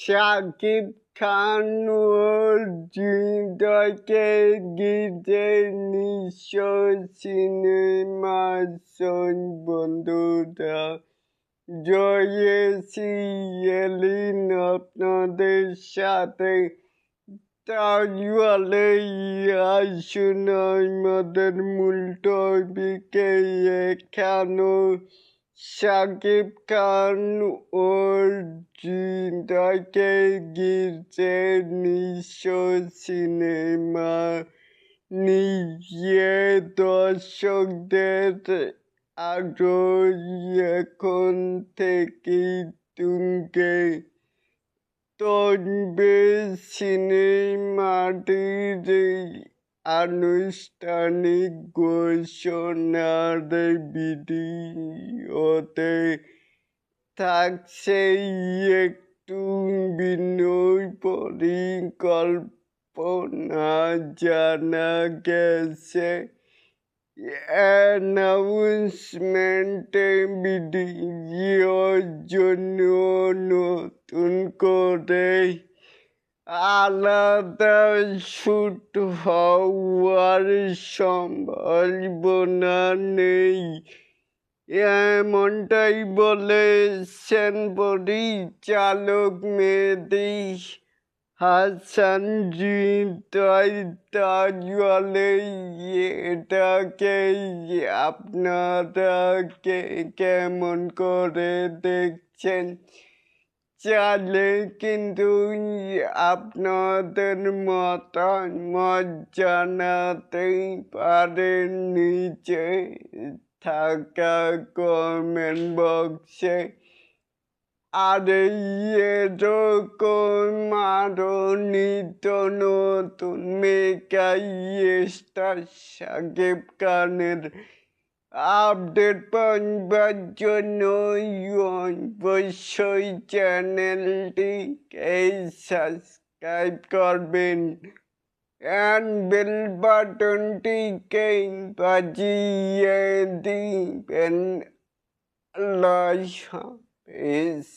শাকিব খান ও হৃদয়কে ঘিরে নিঃস্ব সিনেমার বন্ধুরা জয়েছি এলিন আপনাদের সাথে। তাহলে আসুন আমাদের মূল টপিকে। এখানো শাকিব খান ও হৃদয়কে ঘিরে নিঃস্ব সিনেমা নিয়ে দর্শকদের আগ্রহ এখন থেকেই তুঙ্গে। তবে সিনেমাটির আনুষ্ঠানিক ঘোষণার ভিডিওতে থাকছে একটু ভিন্ন পরিকল্পনা। জানা গেছে অ্যানাউন্সমেন্টে ভিডিওর জন্য নতুন করে আলাদা শুট হওয়ার সম্ভাবনা নেই, এমনটাই বলেছেন পরিচালক মেহেদী হাসান হৃদয়। তাহলে এটাকে আপনারা কেমন করে দেখছেন? চাইলে কিন্তু আপনাদের মতামত জানাতে পারেন নিচে থাকা কমেন্ট বক্সে। আর এরকম আরো নিত্য নতুন মেগা স্টার শাকিব খানের আপডেট পাওয়ার জন্য অবশ্যই চ্যানেলটিকে সাবস্ক্রাইব করবেন and bell বাটনটিকে বাজিয়ে দিবেন। আল্লাহ হাফেজ।